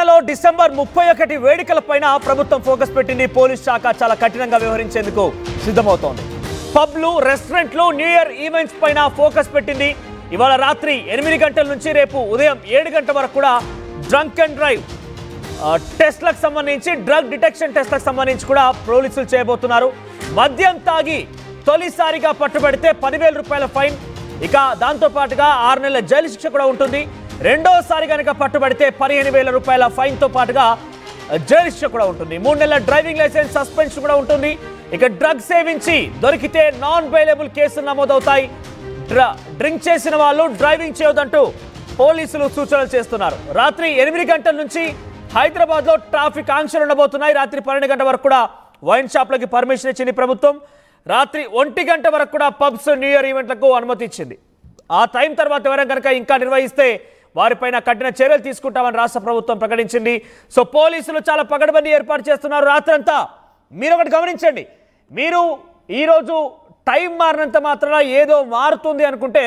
తెలంగాణలో డిసెంబర్ 31 వేడుకలపైన ప్రభుత్వం ఫోకస్ పెట్టింది. పోలీస్ శాఖ చాలా కఠినంగా వ్యవహరించేందుకు సిద్ధమవుతోంది. పబ్లు, రెస్టారెంట్లు, న్యూ ఇయర్ ఈవెంట్స్ పైన ఫోకస్ పెట్టింది. ఇవాళ రాత్రి 8 గంటల నుంచి రేపు ఉదయం 7 గంటల వరకు కూడా డ్రంక్ అండ్ డ్రైవ్ టెస్ట్లకు సంబంధించి, డ్రగ్ డిటెక్షన్ టెస్ట్లకు సంబంధించి కూడా పోలీసులు చేయబోతున్నారు. మద్యం తాగి తొలిసారిగా పట్టుబడితే 10,000 రూపాయల ఫైన్, ఇక దాంతో పాటుగా 6 నెలల జైలు శిక్ష కూడా ఉంటుంది. రెండోసారి కనుక పట్టుబడితే 15,000 రూపాయల ఫైన్తో పాటుగా జైలు శిక్ష కూడా ఉంటుంది. 3 నెలల డ్రైవింగ్ లైసెన్స్ సస్పెన్షన్ కూడా ఉంటుంది. ఇక డ్రగ్ సేవించి దొరికితే నాన్ బెయిలబుల్ కేసులు నమోదవుతాయి. డ్రింక్ చేసిన వాళ్ళు డ్రైవింగ్ చేయొద్దంటూ పోలీసులు సూచనలు చేస్తున్నారు. రాత్రి 8 గంటల నుంచి హైదరాబాద్లో ట్రాఫిక్ ఆంక్షలు ఉండబోతున్నాయి. రాత్రి 12 గంటల వరకు కూడా వైన్ షాప్లకి పర్మిషన్ ఇచ్చింది ప్రభుత్వం. రాత్రి 1 గంట వరకు కూడా పబ్స్, న్యూ ఇయర్ ఈవెంట్లకు అనుమతి ఇచ్చింది. ఆ టైం తర్వాత ఎవరైనా కనుక ఇంకా నిర్వహిస్తే వారిపైన కఠిన చర్యలు తీసుకుంటామని రాష్ట్ర ప్రభుత్వం ప్రకటించింది. సో పోలీసులు చాలా పగడ్బందీ ఏర్పాటు చేస్తున్నారు రాత్రంతా. మీరు ఒకటి గమనించండి, మీరు ఈరోజు టైం మారినంత మాత్రాన ఏదో మారుతుంది అనుకుంటే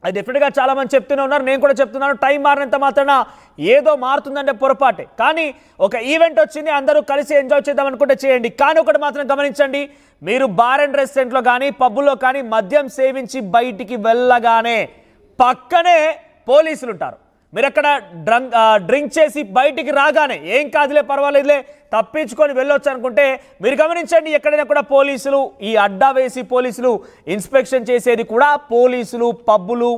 అది డెఫినెట్గా చాలామంది చెప్తూనే ఉన్నారు, నేను కూడా చెప్తున్నాను. టైం మారినంత మాత్రాన ఏదో మారుతుందంటే పొరపాటే. కానీ ఒక ఈవెంట్ వచ్చింది, అందరూ కలిసి ఎంజాయ్ చేద్దాం అనుకుంటే చేయండి. కానీ ఒకటి మాత్రం గమనించండి, మీరు బార్ అండ్ రెస్టారెంట్లో కానీ పబ్బుల్లో కానీ మద్యం సేవించి బయటికి వెళ్ళగానే పక్కనే పోలీసులు ఉంటారు. మీరు అక్కడ డ్రింక్ చేసి బయటికి రాగానే ఏం కాదులే, పర్వాలేదులే, తప్పించుకొని వెళ్ళొచ్చు అనుకుంటే మీరు గమనించండి, ఎక్కడైనా కూడా పోలీసులు ఈ అడ్డా వేసి పోలీసులు ఇన్స్పెక్షన్ చేసేది కూడా పోలీసులు పబ్బులు,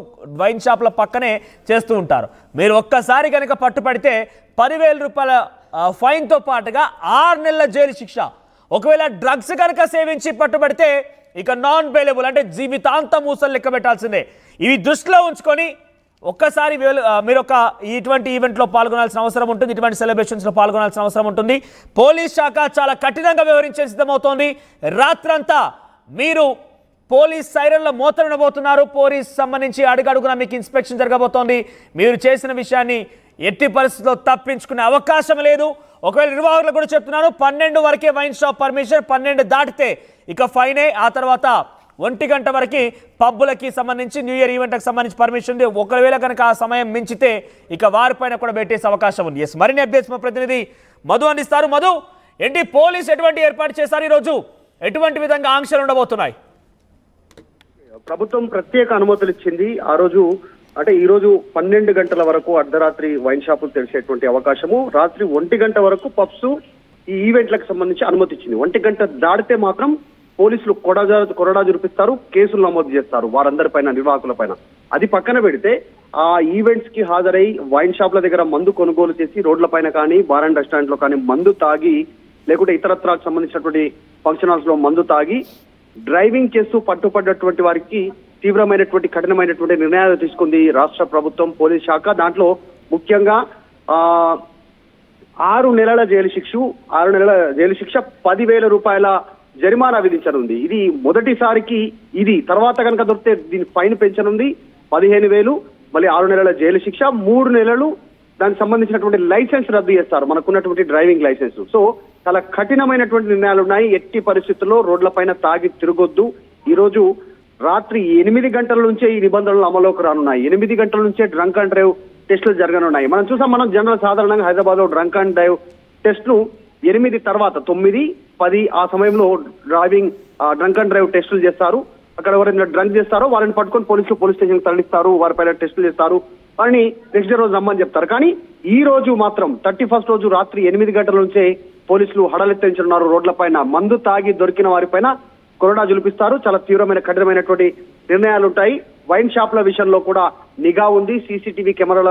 వైన్ షాప్ల పక్కనే చేస్తూ ఉంటారు. మీరు ఒక్కసారి కనుక పట్టుపడితే 10,000 రూపాయల ఫైన్తో పాటుగా 6 నెలల జైలు శిక్ష. ఒకవేళ డ్రగ్స్ కనుక సేవించి పట్టుబడితే ఇక నాన్ బెయిలబుల్, అంటే జీవితాంతం ఊసలు లెక్క పెట్టాల్సిందే. ఇవి దృష్టిలో ఉంచుకొని ఒక్కసారి మీరు ఇటువంటి ఈవెంట్లో పాల్గొనాల్సిన అవసరం ఉంటుంది, ఇటువంటి సెలబ్రేషన్స్లో పాల్గొనాల్సిన అవసరం ఉంటుంది. పోలీస్ శాఖ చాలా కఠినంగా వ్యవహరించే సిద్ధమవుతోంది. రాత్రంతా మీరు పోలీస్ సైరన్ల మోతలు వినబోతున్నారు. పోలీస్ సంబంధించి అడుగడుగునా మీకు ఇన్స్పెక్షన్ జరగబోతోంది. మీరు చేసిన విషయాన్ని ఎట్టి పరిస్థితుల్లో తప్పించుకునే అవకాశం లేదు. ఒకవేళ నిర్వాహకులు కూడా చెప్తున్నాను, 12 వరకే వైన్ షాప్ పర్మిషన్, 12 దాటితే ఇక ఫైనే. ఆ తర్వాత 1 గంట వరకు పబ్బులకి సంబంధించి, న్యూ ఇయర్ ఈవెంట్కి సంబంధించి పర్మిషన్ ఉంది. ఒకవేళ కనుక ఆ సమయం మించితే ఇక వారిపైన కూడా పెట్టేసే అవకాశం ఉంది. ఎస్, మరిన్ని అప్డేట్స్ మా ప్రతినిధి మధు అందిస్తారు. మధు, ఏంటి పోలీస్ ఎటువంటి ఏర్పాటు చేశారు ఈరోజు? ఎటువంటి విధంగా ఆంక్షలు ఉండబోతున్నాయి? ప్రభుత్వం ప్రత్యేక అనుమతులు ఇచ్చింది. ఆ రోజు అంటే ఈ రోజు 12 గంటల వరకు అర్ధరాత్రి వైన్ షాపులు తెరిచేటువంటి అవకాశము, రాత్రి 1 గంట వరకు పబ్స్, ఈ ఈవెంట్లకు సంబంధించి అనుమతి ఇచ్చింది. 1 గంట దాటితే మాత్రం పోలీసులు కొరడా జురిపిస్తారు, కేసులు నమోదు చేస్తారు వారందరిపైన, నిర్వాహకుల పైన. అది పక్కన పెడితే ఆ ఈవెంట్స్ కి హాజరై వైన్ షాప్ల దగ్గర మందు కొనుగోలు చేసి రోడ్ల పైన కానీ బార్ అండ్ రెస్టారెంట్ లో కానీ మందు తాగి, లేకుంటే ఇతరత్రాకు సంబంధించినటువంటి ఫంక్షన్ హాల్స్ లో మందు తాగి డ్రైవింగ్ చేస్తూ పట్టుపడ్డటువంటి వారికి తీవ్రమైనటువంటి కఠినమైనటువంటి నిర్ణయాలు తీసుకుంది రాష్ట్ర ప్రభుత్వం, పోలీస్ శాఖ. దాంట్లో ముఖ్యంగా 6 నెలల జైలు శిక్ష, 10,000 రూపాయల జరిమానా విధించనుంది. ఇది మొదటిసారికి. ఇది తర్వాత కనుక దొరికితే దీని ఫైన్ పెంచనుంది 15,000, మళ్ళీ 6 నెలల జైలు శిక్ష, 3 నెలలు దానికి సంబంధించినటువంటి లైసెన్స్ రద్దు చేస్తారు, మనకున్నటువంటి డ్రైవింగ్ లైసెన్స్. సో చాలా కఠినమైనటువంటి నిర్ణయాలు ఉన్నాయి. ఎట్టి పరిస్థితుల్లో రోడ్ల పైన తాగి తిరగొద్దు. ఈ రోజు రాత్రి 8 గంటల నుంచే ఈ నిబంధనలు అమలులోకి రానున్నాయి. 8 గంటల నుంచే డ్రంక్ అండ్ డ్రైవ్ టెస్టులు జరగనున్నాయి. మనం చూసాం, జనరల్ సాధారణంగా హైదరాబాద్ లో డ్రంక్ అండ్ డ్రైవ్ టెస్టులు 8 తర్వాత 9, 10 ఆ సమయంలో డ్రంక్ అండ్ డ్రైవ్ టెస్టులు చేస్తారు. అక్కడ ఎవరైనా డ్రంక్ చేస్తారో వాళ్ళని పట్టుకొని పోలీసులు పోలీస్ స్టేషన్ తరలిస్తారు, వారిపైన టెస్టులు చేస్తారు, వారిని నెక్స్ట్ డే రోజు రమ్మని చెప్తారు. కానీ ఈ రోజు మాత్రం 31st రోజు రాత్రి 8 గంటల నుంచే పోలీసులు హడలెత్తించున్నారు. రోడ్ల పైన మందు తాగి దొరికిన వారిపైన కొరడా జులిపిస్తారు. చాలా తీవ్రమైన కఠినమైనటువంటి నిర్ణయాలు ఉంటాయి. వైన్ షాప్ల విషయంలో కూడా నిఘా ఉంది. సీసీటీవీ కెమెరాల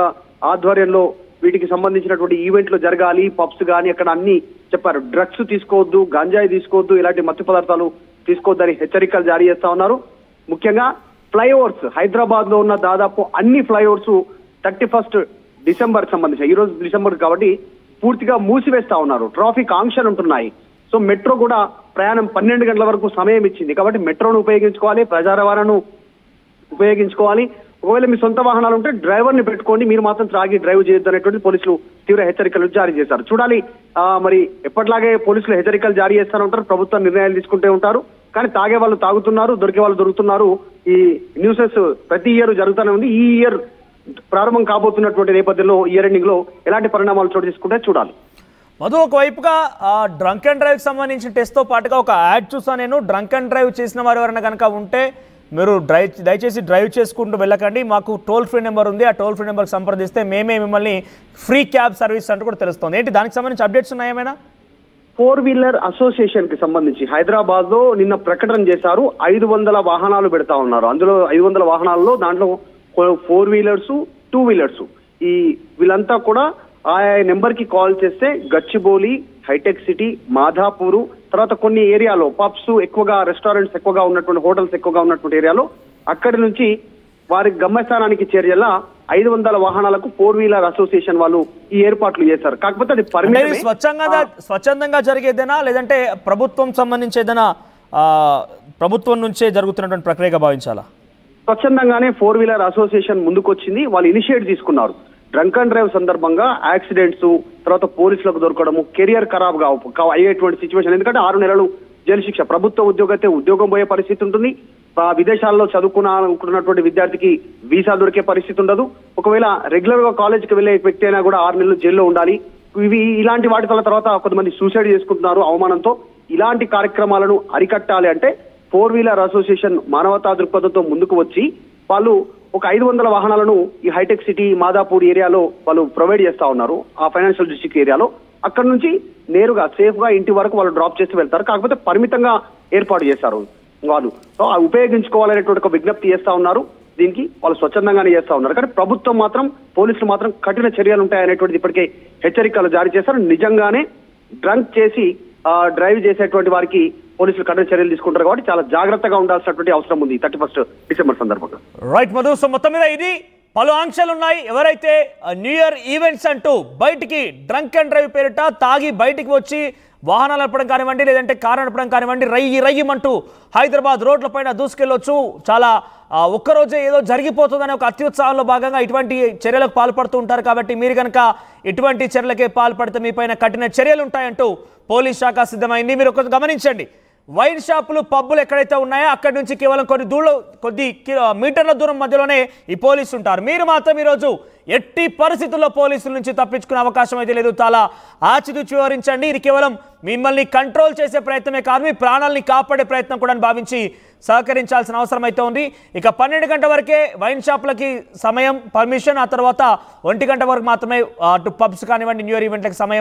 ఆధ్వర్యంలో వీటికి సంబంధించినటువంటి ఈవెంట్లు జరగాలి. పబ్స్ కానీ అక్కడ అన్ని చెప్పారు, డ్రగ్స్ తీసుకోవద్దు, గంజాయి తీసుకోవద్దు, ఇలాంటి మత్తు పదార్థాలు తీసుకోవద్దని హెచ్చరికలు జారీ చేస్తా ఉన్నారు. ముఖ్యంగా ఫ్లైఓవర్స్, హైదరాబాద్ లో ఉన్న దాదాపు అన్ని ఫ్లైఓవర్స్ 31st డిసెంబర్ సంబంధించి, ఈ రోజు డిసెంబర్ కాబట్టి పూర్తిగా మూసివేస్తా ఉన్నారు. ట్రాఫిక్ ఆంక్షలు ఉంటున్నాయి. సో మెట్రో కూడా ప్రయాణం 12 గంటల వరకు సమయం ఇచ్చింది. కాబట్టి మెట్రోను ఉపయోగించుకోవాలి, ప్రజా రవాణాను ఉపయోగించుకోవాలి. ఒకవేళ మీ సొంత వాహనాలు ఉంటే డ్రైవర్ని పెట్టుకోండి, మీరు మాత్రం త్రాగి డ్రైవ్ చేయొద్దు అనేటువంటి పోలీసులు తీవ్ర హెచ్చరికలు జారీ చేశారు. చూడాలి, మరి ఎప్పటిలాగే పోలీసులు హెచ్చరికలు జారీ చేస్తూనే ఉంటారు, ప్రభుత్వం నిర్ణయాలు తీసుకుంటూ ఉంటారు. కానీ తాగే వాళ్ళు తాగుతున్నారు, దొరికే వాళ్ళు దొరుకుతున్నారు. ఈ న్యూసెస్ ప్రతి ఇయర్ జరుగుతూనే ఉంది. ఈ ఇయర్ ప్రారంభం కాబోతున్నటువంటి నేపథ్యంలో ఇయర్ ఎండింగ్ లో ఎలాంటి పరిణామాలు చోటు తీసుకుంటే చూడాలి. మధు, ఒకవైపుగా డ్రంక్ అండ్ డ్రైవ్కి సంబంధించిన టెస్ట్తో పాటుగా ఒక యాడ్ చూసాను నేను. డ్రంక్ అండ్ డ్రైవ్ చేసిన వారు ఎవరైనా కనుక ఉంటే మీరు దయచేసి డ్రైవ్ చేసుకుంటూ వెళ్ళకండి, మాకు టోల్ ఫ్రీ నెంబర్ ఉంది, ఆ టోల్ ఫ్రీ నెంబర్కి సంప్రదిస్తే మేమే మిమ్మల్ని ఫ్రీ క్యాబ్ సర్వీస్ అంటూ కూడా తెలుస్తుంది. ఏంటి దానికి సంబంధించి అప్డేట్స్ ఉన్నాయా ఏమైనా? 4-వీలర్ అసోసియేషన్ కి సంబంధించి హైదరాబాద్ లో నిన్న ప్రకటన చేశారు. 500 వాహనాలు పెడతా ఉన్నారు. అందులో 500 వాహనాల్లో దాంట్లో 4-వీలర్స్ 2-వీలర్స్ ఈ వీళ్ళంతా కూడా ఆయా నెంబర్ కి కాల్ చేస్తే గచ్చిబౌలి, హైటెక్ సిటీ, మాధాపూర్, తర్వాత కొన్ని ఏరియాలో పబ్స్ ఎక్కువగా, రెస్టారెంట్స్ ఎక్కువగా ఉన్నటువంటి, హోటల్స్ ఎక్కువగా ఉన్నటువంటి ఏరియాలో అక్కడి నుంచి వారి గమ్యస్థానానికి చేరేలా 500 వాహనాలకు 4-వీలర్ అసోసియేషన్ వాళ్ళు ఈ ఏర్పాట్లు చేశారు. కాకపోతే అది స్వచ్ఛందంగా జరిగేదేనా లేదంటే ప్రభుత్వం సంబంధించి ఏదైనా ప్రభుత్వం నుంచే జరుగుతున్నటువంటి ప్రక్రియగా భావించాలా? స్వచ్ఛందంగానే 4-వీలర్ అసోసియేషన్ ముందుకొచ్చింది. వాళ్ళు ఇనిషియేట్ తీసుకున్నారు. డ్రంక్ అండ్ డ్రైవ్ సందర్భంగా యాక్సిడెంట్స్, తర్వాత పోలీసులకు దొరకడము, కెరియర్ ఖరాబ్ అయ్యేటువంటి సిచ్యువేషన్. ఎందుకంటే 6 నెలలు జైలు శిక్ష. ప్రభుత్వ ఉద్యోగైతే ఉద్యోగం పోయే పరిస్థితి ఉంటుంది. విదేశాల్లో చదువుకున్నటువంటి విద్యార్థికి వీసా దొరికే పరిస్థితి ఉండదు. ఒకవేళ రెగ్యులర్ గా కాలేజీకి వెళ్ళే వ్యక్తి అయినా కూడా 6 నెలలు జైల్లో ఉండాలి. ఇలాంటి వాటి తర్వాత కొంతమంది సూసైడ్ చేసుకుంటున్నారు అవమానంతో. ఇలాంటి కార్యక్రమాలను అరికట్టాలి అంటే 4-వీలర్ అసోసియేషన్ మానవతా దృక్పథంతో ముందుకు వచ్చి వాళ్ళు ఒక 500 వాహనాలను ఈ హైటెక్ సిటీ, మాదాపూర్ ఏరియాలో వాళ్ళు ప్రొవైడ్ చేస్తా ఉన్నారు. ఆ ఫైనాన్షియల్ డిస్ట్రిక్ట్ ఏరియాలో అక్కడ నుంచి నేరుగా సేఫ్ గా ఇంటి వరకు వాళ్ళు డ్రాప్ చేసి వెళ్తారు. కాకపోతే పరిమితంగా ఏర్పాటు చేశారు వాళ్ళు. సో ఉపయోగించుకోవాలనేటువంటి ఒక విజ్ఞప్తి చేస్తా ఉన్నారు. దీనికి వాళ్ళు స్వచ్ఛందంగానే చేస్తా ఉన్నారు. కానీ ప్రభుత్వం మాత్రం, పోలీసులు మాత్రం కఠిన చర్యలు ఉంటాయనేటువంటిది ఇప్పటికే హెచ్చరికలు జారీ చేశారు. నిజంగానే డ్రంక్ చేసి డ్రైవ్ చేసేటువంటి వారికి పోలీసులు కఠిన చర్యలు తీసుకుంటారు కాబట్టి చాలా జాగ్రత్తగా ఉండాల్సినటువంటి అవసరం ఉంది 31 డిసెంబర్ సందర్భంగా. రైట్ మధు, సో మొత్తం మీద ఇది పలు ఆంక్షలు ఉన్నాయి. ఎవరైతే న్యూ ఇయర్ ఈవెంట్స్ అంటూ బయటికి డ్రంక్ అండ్ డ్రైవ్ పేరిట తాగి బయటికి వచ్చి వాహనాలు నడపడం కానివ్వండి, లేదంటే కారు నడపడం కానివ్వండి, రయ్యమంటూ హైదరాబాద్ రోడ్లపైన దూసుకెళ్ళొచ్చు. చాలా ఒక్కరోజే ఏదో జరిగిపోతుందనే ఒక అత్యుత్సాహంలో భాగంగా ఇటువంటి చర్యలకు పాల్పడుతూ ఉంటారు. కాబట్టి మీరు కనుక ఇటువంటి చర్యలకే పాల్పడితే మీపైన కఠిన చర్యలు ఉంటాయంటూ పోలీస్ శాఖ సిద్ధమైంది. మీరు ఒకటి గమనించండి, వైన్ షాపులు, పబ్బులు ఎక్కడైతే ఉన్నాయో అక్కడి నుంచి కేవలం కొద్ది మీటర్ల దూరం మధ్యలోనే ఈ పోలీసులు ఉంటారు. మీరు మాత్రం ఈరోజు ఎట్టి పరిస్థితుల్లో పోలీసుల నుంచి తప్పించుకునే అవకాశం అయితే లేదు. చాలా ఆచితూచి వివరించండి. ఇది కేవలం మిమ్మల్ని కంట్రోల్ చేసే ప్రయత్నమే కాదు, మీ ప్రాణాలని కాపాడే ప్రయత్నం కూడా భావించి సహకరించాల్సిన అవసరం అయితే ఉంది. ఇక 12 గంటల వరకే వైన్ షాపులకి సమయం, పర్మిషన్. ఆ తర్వాత 1 గంట వరకు మాత్రమే అటు పబ్స్ కానివ్వండి, న్యూ ఇయర్ ఈవెంట్లకు సమయం.